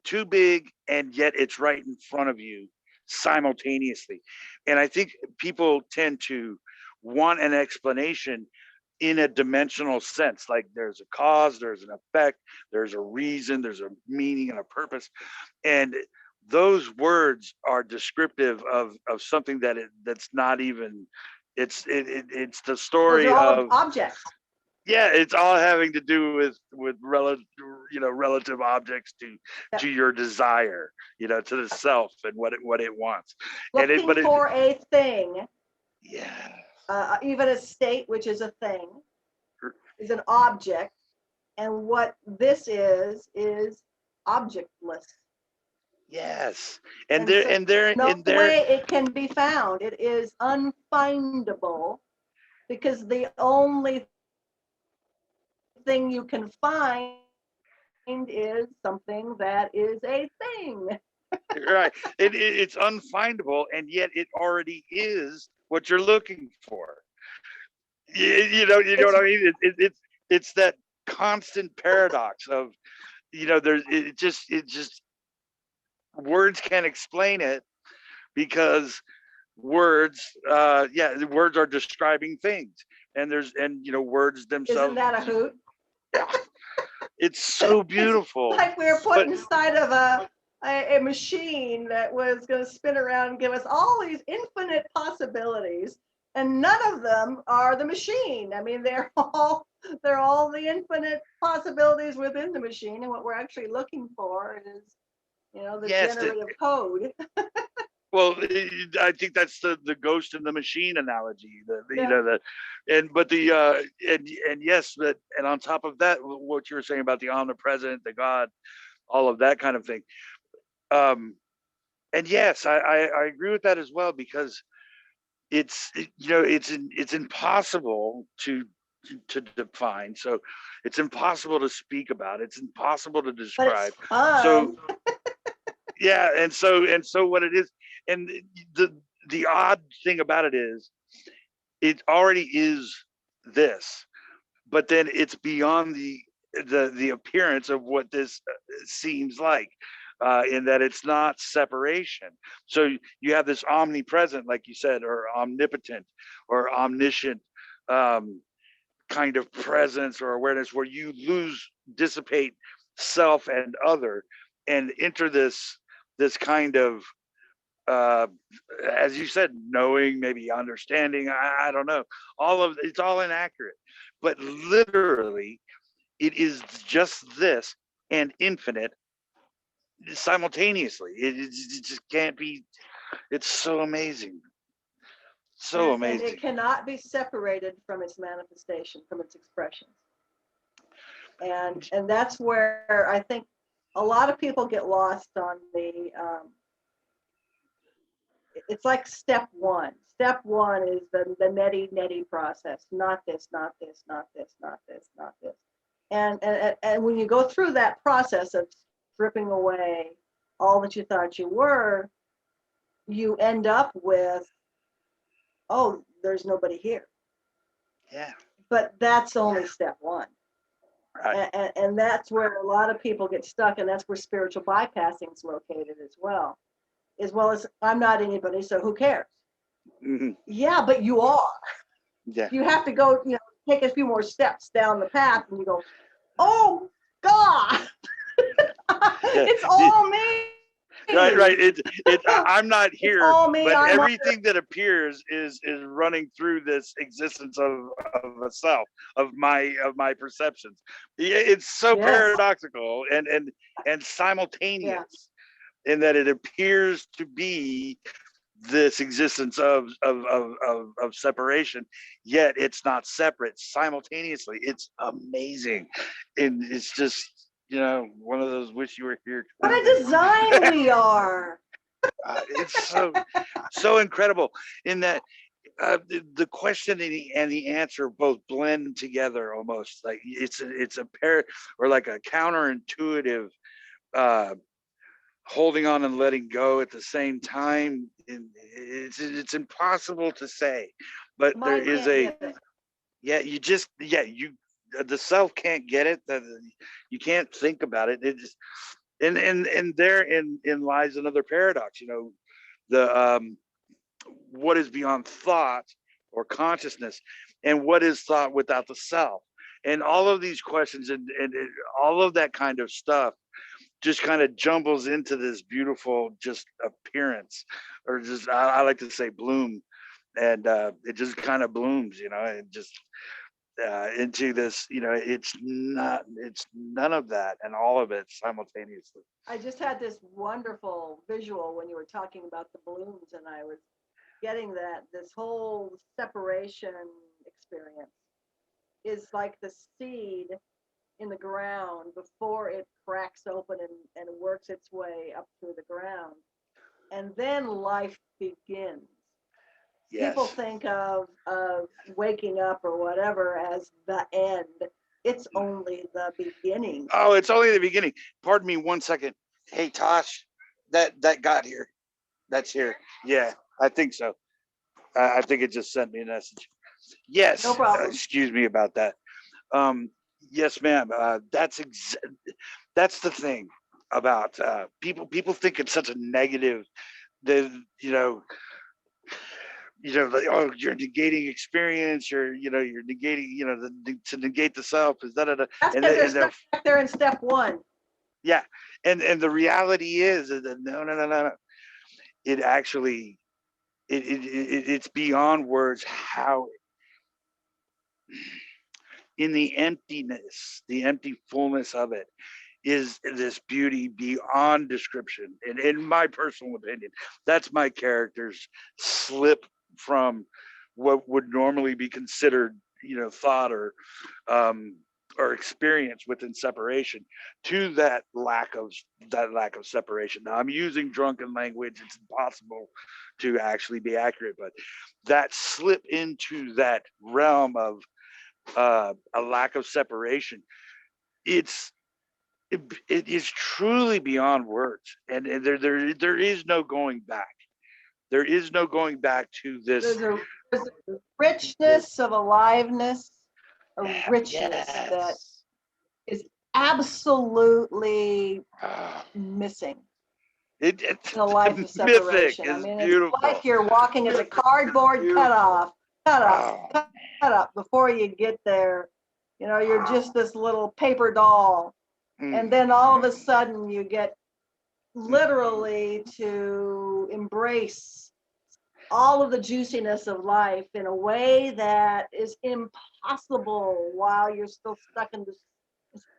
too big, and yet it's right in front of you simultaneously. And I think people tend to want an explanation in a dimensional sense, like there's a cause, there's an effect, there's a reason, there's a meaning and a purpose. And those words are descriptive of something that's not even, it's the Those story are all of, objects. yeah, it's all having to do with relative objects to your desire, to the self and what it wants. Looking for a thing, Yeah, even a state, which is a thing, is an object, and what this is objectless. yes. And no way it can be found. It is unfindable, because the only thing you can find is something that is a thing. right. It's unfindable, and yet it already is what you're looking for. You know what I mean? It's that constant paradox of, there's it just words can't explain it, because words, the words are describing things, and words themselves. Isn't that a hoot? It's so beautiful. It's like we were put inside of a machine that was going to spin around and give us all these infinite possibilities, and none of them are the machine. I mean, they're all the infinite possibilities within the machine, and what we're actually looking for is, the generative code. Well, I think that's the ghost in the machine analogy. And on top of that, what you were saying about the omnipresent, the God, all of that kind of thing. And yes, I agree with that as well, because it's impossible to define. So it's impossible to speak about. It's impossible to describe. But it's fun. So yeah, and so what it is, and the odd thing about it is, it already is this, but then it's beyond the appearance of what this seems like, in that it's not separation. So you have this omnipresent, like you said, or omnipotent or omniscient, kind of presence or awareness, where you dissipate self and other, and enter this kind of, as you said, knowing, maybe understanding, I don't know, it's all inaccurate, but literally it is just this and infinite simultaneously. It just can't be. It's so amazing. So amazing. And it cannot be separated from its manifestation, from its expressions. And that's where I think a lot of people get lost on the, it's like step one. Step one is the neti process. Not this, not this, not this, not this, not this. And when you go through that process of stripping away all that you thought you were, you end up with oh, there's nobody here. Yeah. But that's only step one. Right. And that's where a lot of people get stuck, and that's where spiritual bypassing is located as well as I'm not anybody, so who cares? Mm-hmm. Yeah, but you are. Yeah. You have to go, take a few more steps down the path, and you go, oh God, Yeah. it's all me. Right. I'm not It's here, all me. but I'm everything that appears is running through this existence of a self, of my perceptions. It's so yes, paradoxical and yeah. simultaneous in that it appears to be this existence of separation, yet it's not separate simultaneously. It's amazing, and it's just one of those wish you were here. What a design we are. It's so incredible in that the question and the answer both blend together almost like it's a pair or like a counterintuitive uh, holding on and letting go at the same time. And it's impossible to say, but there Mine is can't a get it. you the self can't get it. You can't think about it. It just and therein lies another paradox. The what is beyond thought or consciousness, and what is thought without the self, and all of these questions and all of that kind of stuff just kind of jumbles into this beautiful just appearance, or just I like to say bloom, and it just kind of blooms, and just into this, it's none of that and all of it simultaneously. I just had this wonderful visual when you were talking about the blooms, and I was getting that this whole separation experience is like the seed in the ground before it cracks open and works its way up through the ground. And then life begins. People Yes. think of waking up or whatever as the end. It's only the beginning. Oh, it's only the beginning. Pardon me 1 second. Hey Tosh, that got here. That's here. Yeah, I think so. I think it just sent me a message. No Yes. problem. Excuse me about that. Um, yes, ma'am. That's the thing about people. People think it's such a negative. That like, oh, you're negating experience. You're negating. To negate the self is that. That's And because they're and stuck back there in step one. yeah, and the reality is that no. It actually it's beyond words how in the emptiness, the empty fullness of it is this beauty beyond description. And in my personal opinion, that's my character's slip from what would normally be considered, thought um, or experience within separation to that lack of separation. Now I'm using drunken language. It's impossible to actually be accurate, but that slip into that realm of a lack of separation, it's it is truly beyond words, and there is no going back. There is no going back to this. There's a richness of aliveness, a richness that Yes. is absolutely missing It's in a life of mythic. separation. I It's mean, it's beautiful. like you're walking as a cardboard Beautiful. cut off, Oh, cut up before you get there. You're just this little paper doll. And mm, then all of a sudden you get literally to embrace all of the juiciness of life in a way that is impossible while you're still stuck in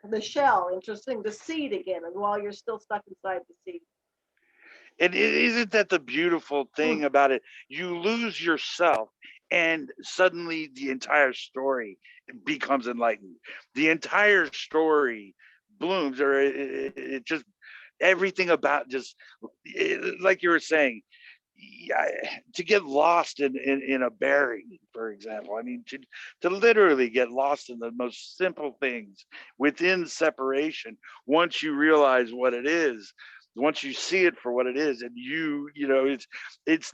the shell. Interesting, the seed again, and while you're still stuck inside the seed. and isn't that the beautiful Mm. thing about it? You lose yourself, and suddenly the entire story becomes enlightened. The entire story blooms, or it just everything about just like you were saying. Yeah, to get lost in a berry, for example. I mean, to literally get lost in the most simple things within separation. Once you realize what it is, once you see it for what it is, and you know, it's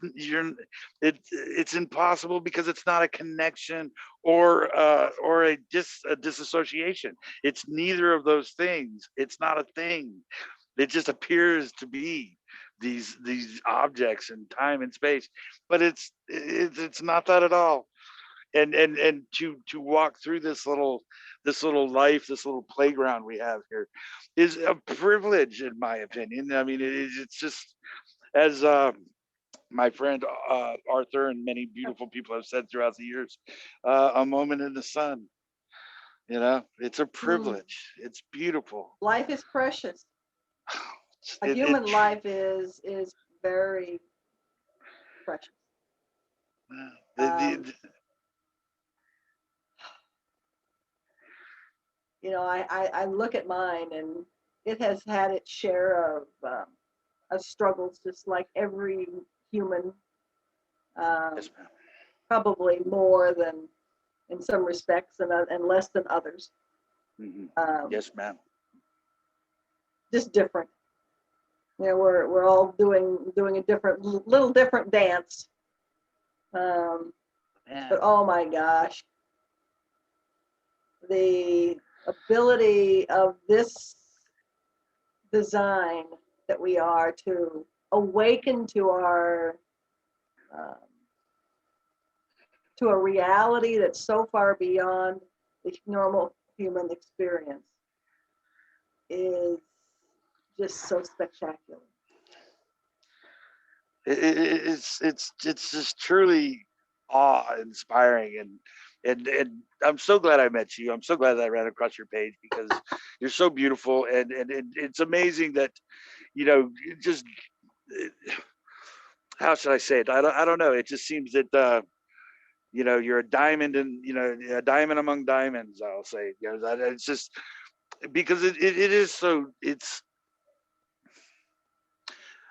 impossible because it's not a connection or a disassociation. It's neither of those things. It's not a thing. It just appears to be these objects in time and space, but it's not that at all. And to walk through this little life, this little playground we have here, is a privilege, in my opinion. I mean, it's just, as my friend Arthur and many beautiful people have said throughout the years, a moment in the sun. You know, it's a Mm. privilege. It's beautiful. Life is precious. A It, it human life is very precious. the, Um, the, you know, I look at mine, and it has had its share of struggles, just like every human. Um, yes, ma'am. Probably more than in some respects, and less than others. Hmm. Um, Yes, ma'am. just different. You know, we're all doing a different, little different dance. Um, but Man. oh my gosh, the ability of this design that we are to awaken um, to a reality that's so far beyond the normal human experience is just so spectacular. It's just truly awe-inspiring, and I'm so glad I met you. I'm so glad that I ran across your page, because you're so beautiful, and it's amazing that, you know, just, how should I say it? I don't know. It just seems that, you know, you're a diamond, and, you know, a diamond among diamonds, I'll say. You know, that it's just because it is so. It's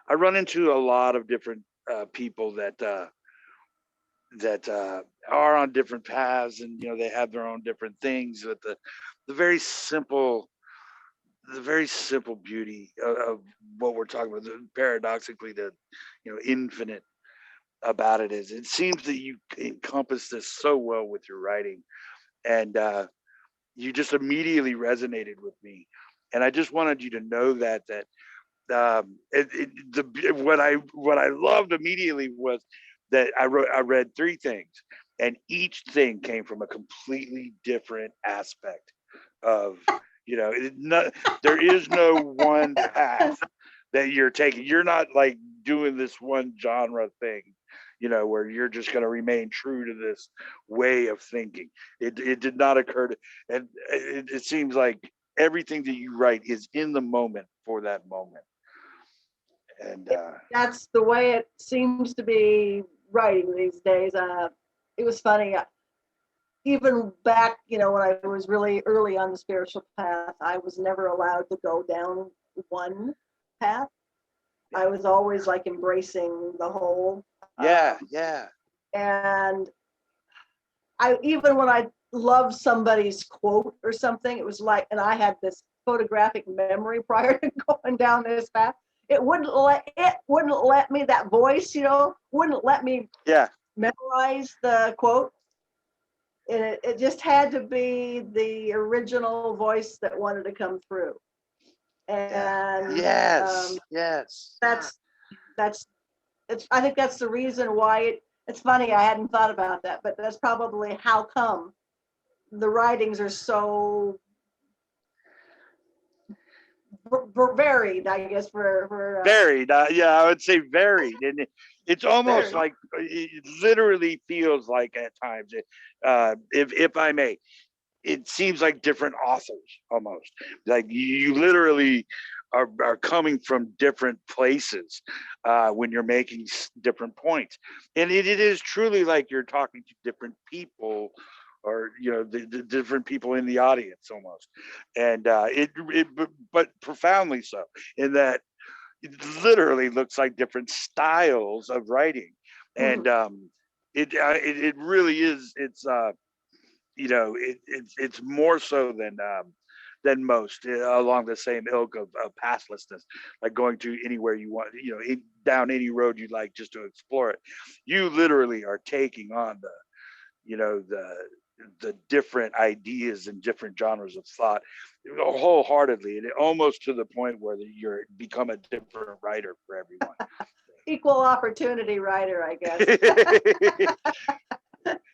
I run into a lot of different people that are on different paths, and, you know, they have their own different things, but the very simple the very simple beauty of what we're talking about, paradoxically, the, you know, infinite about it, is it seems that you encompass this so well with your writing, and you just immediately resonated with me, and I just wanted you to know that what I loved immediately was that I read three things, and each thing came from a completely different aspect of, you know, there is no one path that you're taking. You're not like doing this one genre thing, you know, where you're just going to remain true to this way of thinking. It did not occur to, and it seems like everything that you write is in the moment for that moment. And That's the way it seems to be writing these days. It was funny. Even back, you know, when I was really early on the spiritual path, I was never allowed to go down one path. I yeah, was always like embracing the whole. yeah, Um, yeah, and I, even when I loved somebody's quote or something, it was like, and I had this photographic memory prior to going down this path. It wouldn't let me, that voice, you know, wouldn't let me yeah, memorize the quote. It just had to be the original voice that wanted to come through. yeah. And Yes, yes. that's that's it's I think that's the reason why it's funny. I hadn't thought about that, but that's probably how come the writings are so varied, I guess, for Varied. Yeah, I would say varied, and it's almost varied. like, it literally feels like at times, if I may, it seems like different authors almost. Like you literally are coming from different places when you're making different points, and it is truly like you're talking to different people, or, you know, the different people in the audience almost, and but profoundly so, in that it literally looks like different styles of writing, and Mhm. it really is. It's you know, it's more so than than most, along the same ilk of pathlessness, like going to anywhere you want, down any road you'd like just to explore it. You literally are taking on the different ideas and different genres of thought wholeheartedly, and almost to the point where you're become a different writer for everyone. Equal opportunity writer, I guess.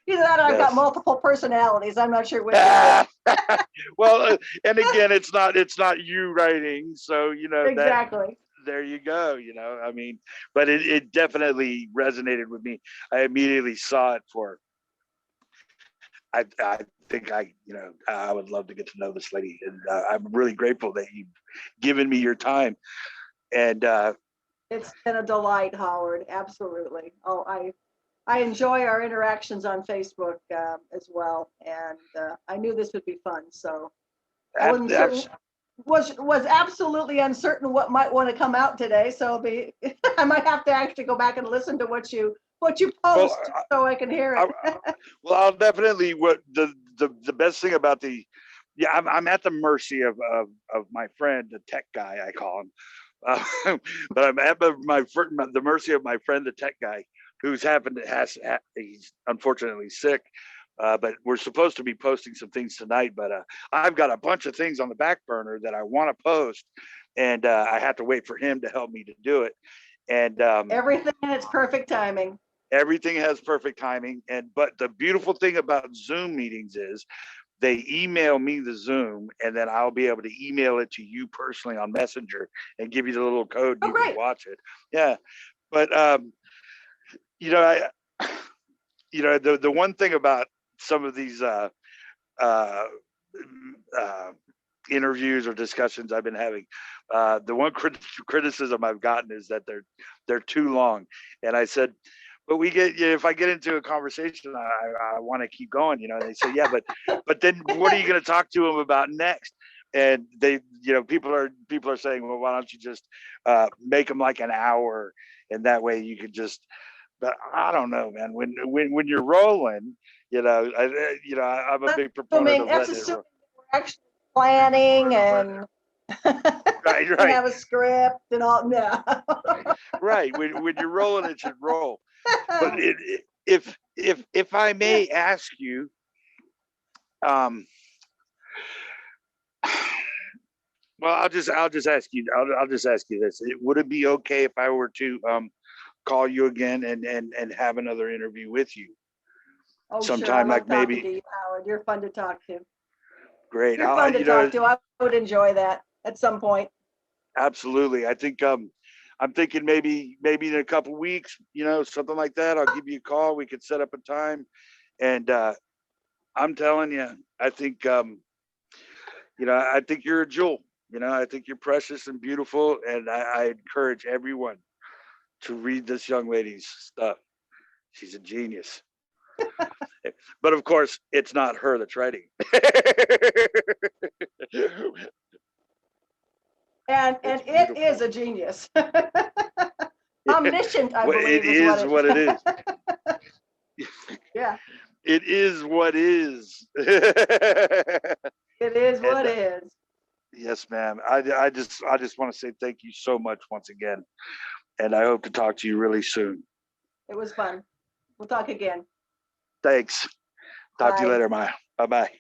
Either that or I've got Yes. multiple personalities. I'm not sure which. Well, and again, it's not you writing, so that Exactly. there you go. I mean, but it definitely resonated with me. I immediately saw it for. I think I would love to get to know this lady, and I'm really grateful that you've given me your time. And It's been a delight, Howard. Absolutely. Oh, I enjoy our interactions on Facebook as well, and I knew this would be fun. So I wasn't certain, was absolutely uncertain what might want to come out today. So I might have to actually go back and listen to what you post so I can hear it. Well, I'll definitely. What the best thing about I'm at the mercy of my friend, the tech guy, I call him. But I'm at the mercy of my friend, the tech guy, who's he's unfortunately sick. But we're supposed to be posting some things tonight, but I've got a bunch of things on the back burner that I want to post, and I have to wait for him to help me to do it. And everything in its perfect timing. Everything has perfect timing. But the beautiful thing about Zoom meetings is they email me the Zoom, and then I'll be able to email it to you personally on Messenger and give you the little code. You can watch it. Yeah. But the one thing about some of these interviews or discussions I've been having, the one criticism I've gotten is that they're too long. And I said, but if I get into a conversation, I want to keep going, and they say, yeah, but then what are you going to talk to them about next? And they, people are saying, well, why don't you just make them like an hour, and that way you could just. But I don't know, man. When you're rolling, I'm a big proponent of letting it roll. We're actually planning and right. have a script and all. No. Right. When you're rolling, it should roll. But if I may ask you, well, I'll just ask you. I'll just ask you this: would it be okay if I were to call you again and have another interview with you? Oh, sometime, sure. I like maybe. To you, Howard. You're fun to talk to. Great. You're fun to talk to. I would enjoy that at some point. Absolutely. I think I'm thinking maybe in a couple weeks, something like that. I'll give you a call. We could set up a time, and I'm telling you, I think I think you're a jewel. I think you're precious and beautiful, and I encourage everyone to read this young lady's stuff. She's a genius. But of course, it's not her that's writing. And it is a genius. Omniscient, I believe. It is what it is. Yeah. It is what is. It is what is. Yes, ma'am. I just want to say thank you so much once again, and I hope to talk to you really soon. It was fun. We'll talk again. Thanks. Talk to you later, Maya. Bye-bye.